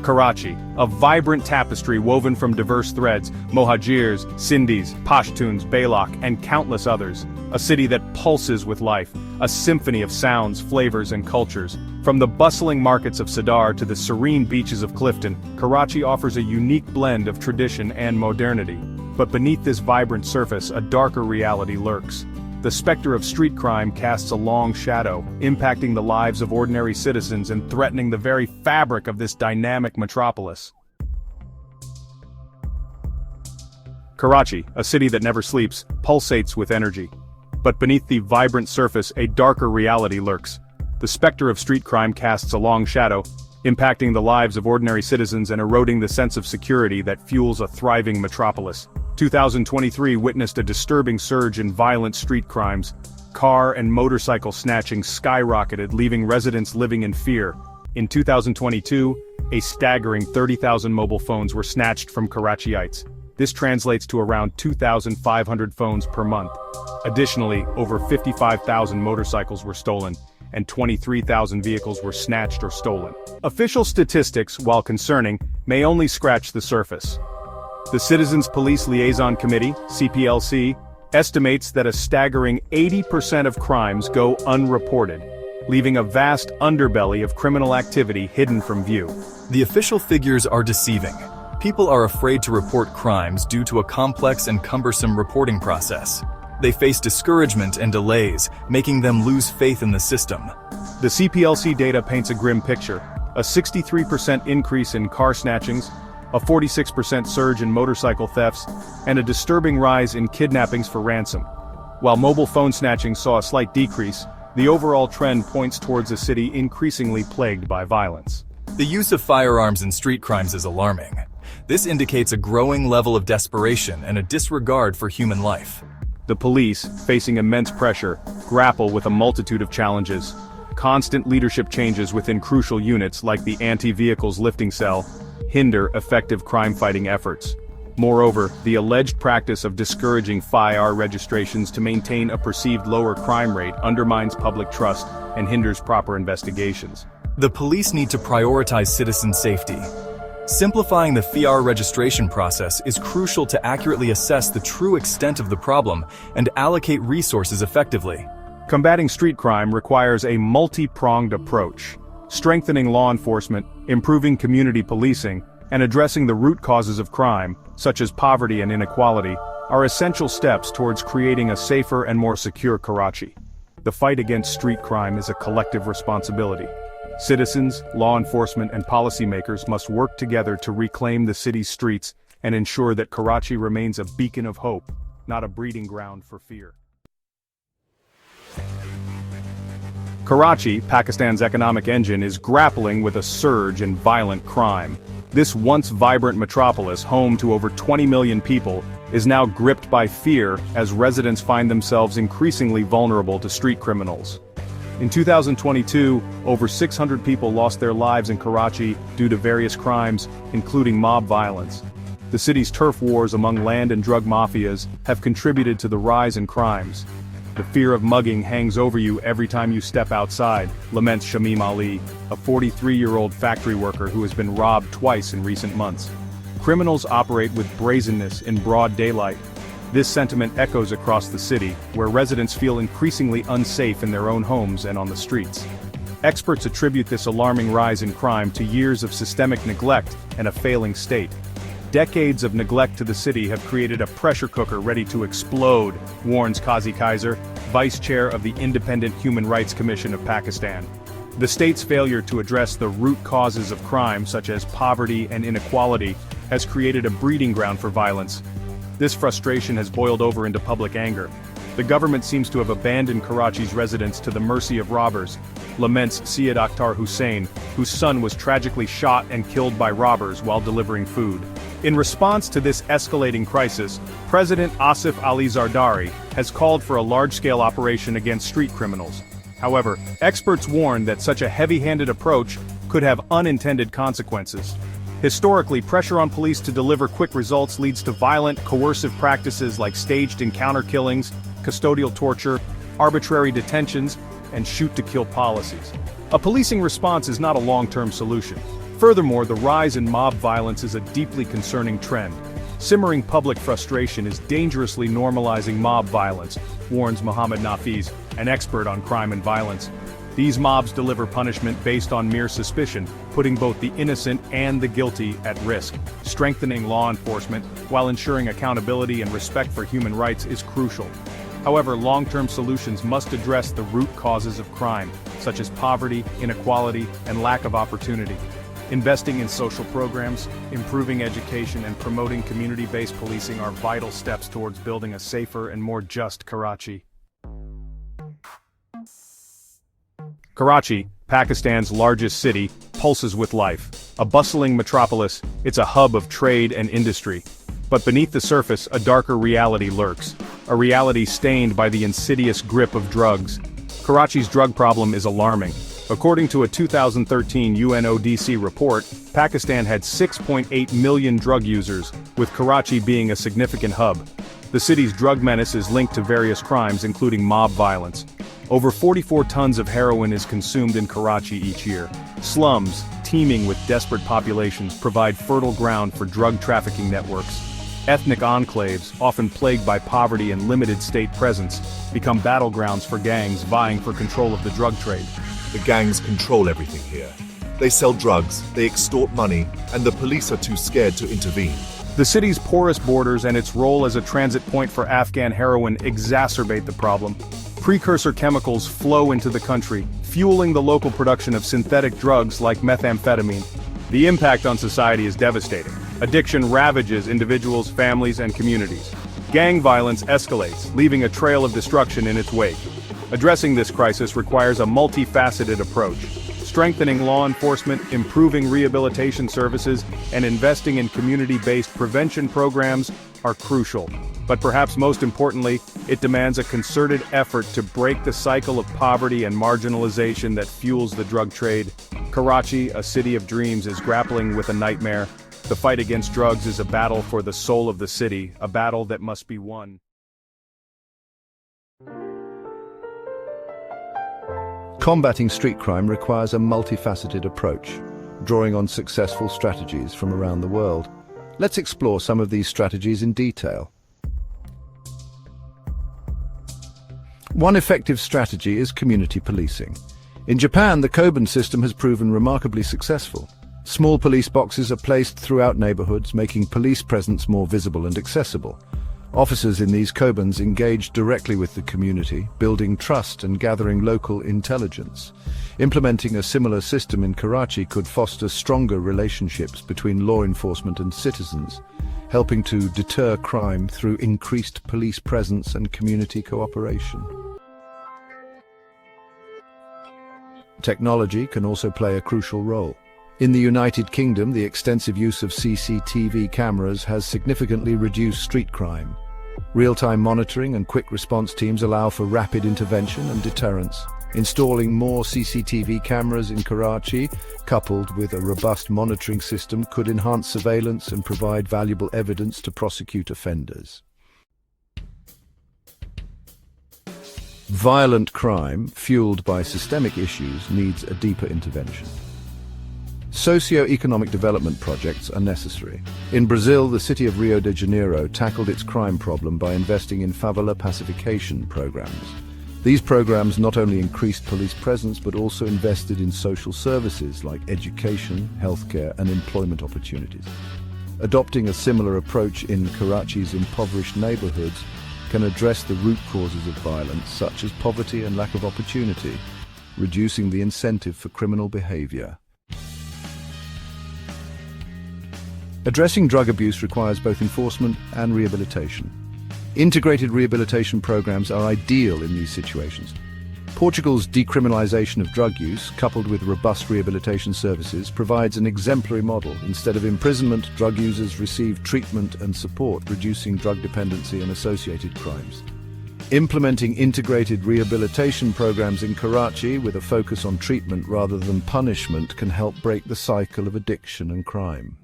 Karachi, a vibrant tapestry woven from diverse threads, Mohajirs, Sindhis, Pashtuns, Balak, and countless others. A city that pulses with life, a symphony of sounds, flavors, and cultures. From the bustling markets of Sadar to the serene beaches of Clifton, Karachi offers a unique blend of tradition and modernity. But beneath this vibrant surface, a darker reality lurks. The specter of street crime casts a long shadow, impacting the lives of ordinary citizens and threatening the very fabric of this dynamic metropolis. Karachi, a city that never sleeps, pulsates with energy. But beneath the vibrant surface, a darker reality lurks. The specter of street crime casts a long shadow, impacting the lives of ordinary citizens and eroding the sense of security that fuels a thriving metropolis. 2023 witnessed a disturbing surge in violent street crimes. Car and motorcycle snatching skyrocketed, leaving residents living in fear. In 2022, a staggering 30,000 mobile phones were snatched from Karachiites. This translates to around 2,500 phones per month. Additionally, over 55,000 motorcycles were stolen, and 23,000 vehicles were snatched or stolen. Official statistics, while concerning, may only scratch the surface. The Citizens Police Liaison Committee, CPLC, estimates that a staggering 80% of crimes go unreported, leaving a vast underbelly of criminal activity hidden from view. The official figures are deceiving. People are afraid to report crimes due to a complex and cumbersome reporting process. They face discouragement and delays, making them lose faith in the system. The CPLC data paints a grim picture: a 63% increase in car snatchings, a 46% surge in motorcycle thefts, and a disturbing rise in kidnappings for ransom. While mobile phone snatching saw a slight decrease, the overall trend points towards a city increasingly plagued by violence. The use of firearms in street crimes is alarming. This indicates a growing level of desperation and a disregard for human life. The police, facing immense pressure, grapple with a multitude of challenges. Constant leadership changes within crucial units like the anti-vehicles lifting cell hinder effective crime-fighting efforts. Moreover, the alleged practice of discouraging FIR registrations to maintain a perceived lower crime rate undermines public trust and hinders proper investigations. The police need to prioritize citizen safety. Simplifying the FIR registration process is crucial to accurately assess the true extent of the problem and allocate resources effectively. Combating street crime requires a multi-pronged approach. Strengthening law enforcement, improving community policing, and addressing the root causes of crime, such as poverty and inequality, are essential steps towards creating a safer and more secure Karachi. The fight against street crime is a collective responsibility. Citizens, law enforcement, and policymakers must work together to reclaim the city's streets and ensure that Karachi remains a beacon of hope, not a breeding ground for fear. Karachi, Pakistan's economic engine, is grappling with a surge in violent crime. This once vibrant metropolis, home to over 20 million people, is now gripped by fear as residents find themselves increasingly vulnerable to street criminals. In 2022, over 600 people lost their lives in Karachi due to various crimes, including mob violence. The city's turf wars among land and drug mafias have contributed to the rise in crimes. The fear of mugging hangs over you every time you step outside, laments Shamim Ali, a 43-year-old factory worker who has been robbed twice in recent months. Criminals operate with brazenness in broad daylight. This sentiment echoes across the city, where residents feel increasingly unsafe in their own homes and on the streets. Experts attribute this alarming rise in crime to years of systemic neglect and a failing state. Decades of neglect to the city have created a pressure cooker ready to explode, warns Qazi Kaiser, vice chair of the Independent Human Rights Commission of Pakistan. The state's failure to address the root causes of crime, such as poverty and inequality, has created a breeding ground for violence. This frustration has boiled over into public anger. The government seems to have abandoned Karachi's residents to the mercy of robbers, laments Syed Akhtar Hussain, whose son was tragically shot and killed by robbers while delivering food. In response to this escalating crisis, President Asif Ali Zardari has called for a large-scale operation against street criminals. However, experts warn that such a heavy-handed approach could have unintended consequences. Historically, pressure on police to deliver quick results leads to violent, coercive practices like staged encounter killings, custodial torture, arbitrary detentions, and shoot-to-kill policies. A policing response is not a long-term solution. Furthermore, the rise in mob violence is a deeply concerning trend. Simmering public frustration is dangerously normalizing mob violence, warns Mohammed Nafiz, an expert on crime and violence. These mobs deliver punishment based on mere suspicion, putting both the innocent and the guilty at risk. Strengthening law enforcement, while ensuring accountability and respect for human rights, is crucial. However, long-term solutions must address the root causes of crime, such as poverty, inequality, and lack of opportunity. Investing in social programs, improving education, and promoting community-based policing are vital steps towards building a safer and more just Karachi. Karachi, Pakistan's largest city, pulses with life. A bustling metropolis, it's a hub of trade and industry. But beneath the surface, a darker reality lurks. A reality stained by the insidious grip of drugs. Karachi's drug problem is alarming. According to a 2013 UNODC report, Pakistan had 6.8 million drug users, with Karachi being a significant hub. The city's drug menace is linked to various crimes, including mob violence. Over 44 tons of heroin is consumed in Karachi each year. Slums, teeming with desperate populations, provide fertile ground for drug trafficking networks. Ethnic enclaves, often plagued by poverty and limited state presence, become battlegrounds for gangs vying for control of the drug trade. The gangs control everything here. They sell drugs, they extort money, and the police are too scared to intervene. The city's porous borders and its role as a transit point for Afghan heroin exacerbate the problem. Precursor chemicals flow into the country, fueling the local production of synthetic drugs like methamphetamine. The impact on society is devastating. Addiction ravages individuals, families, and communities. Gang violence escalates, leaving a trail of destruction in its wake. Addressing this crisis requires a multifaceted approach. Strengthening law enforcement, improving rehabilitation services, and investing in community-based prevention programs are crucial. But perhaps most importantly, it demands a concerted effort to break the cycle of poverty and marginalization that fuels the drug trade. Karachi, a city of dreams, is grappling with a nightmare. The fight against drugs is a battle for the soul of the city, a battle that must be won. Combating street crime requires a multifaceted approach, drawing on successful strategies from around the world. Let's explore some of these strategies in detail. One effective strategy is community policing. In Japan, the Koban system has proven remarkably successful. Small police boxes are placed throughout neighborhoods, making police presence more visible and accessible. Officers in these Kobans engage directly with the community, building trust and gathering local intelligence. Implementing a similar system in Karachi could foster stronger relationships between law enforcement and citizens, helping to deter crime through increased police presence and community cooperation. Technology can also play a crucial role. In the United Kingdom, the extensive use of CCTV cameras has significantly reduced street crime. Real-time monitoring and quick response teams allow for rapid intervention and deterrence. Installing more CCTV cameras in Karachi, coupled with a robust monitoring system, could enhance surveillance and provide valuable evidence to prosecute offenders. Violent crime, fueled by systemic issues, needs a deeper intervention. Socio-economic development projects are necessary. In Brazil, the city of Rio de Janeiro tackled its crime problem by investing in favela pacification programs. These programs not only increased police presence but also invested in social services like education, healthcare, and employment opportunities. Adopting a similar approach in Karachi's impoverished neighborhoods can address the root causes of violence, such as poverty and lack of opportunity, reducing the incentive for criminal behavior. Addressing drug abuse requires both enforcement and rehabilitation. Integrated rehabilitation programs are ideal in these situations. Portugal's decriminalization of drug use, coupled with robust rehabilitation services, provides an exemplary model. Instead of imprisonment, drug users receive treatment and support, reducing drug dependency and associated crimes. Implementing integrated rehabilitation programs in Karachi with a focus on treatment rather than punishment can help break the cycle of addiction and crime.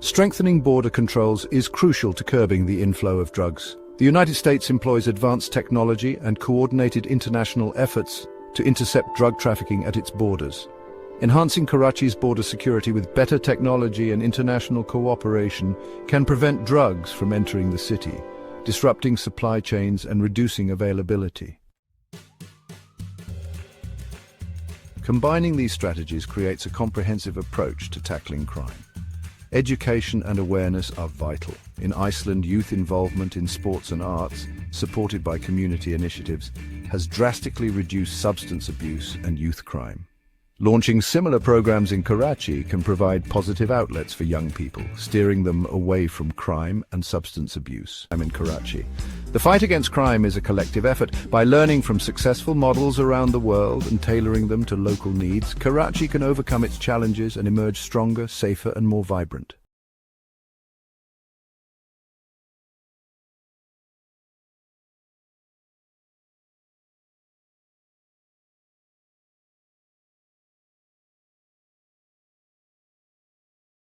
Strengthening border controls is crucial to curbing the inflow of drugs. The United States employs advanced technology and coordinated international efforts to intercept drug trafficking at its borders. Enhancing Karachi's border security with better technology and international cooperation can prevent drugs from entering the city, disrupting supply chains and reducing availability. Combining these strategies creates a comprehensive approach to tackling crime. Education and awareness are vital. In Iceland, youth involvement in sports and arts, supported by community initiatives, has drastically reduced substance abuse and youth crime. Launching similar programs in Karachi can provide positive outlets for young people, steering them away from crime and substance abuse. I'm in Karachi. The fight against crime is a collective effort. By learning from successful models around the world and tailoring them to local needs, Karachi can overcome its challenges and emerge stronger, safer, and more vibrant.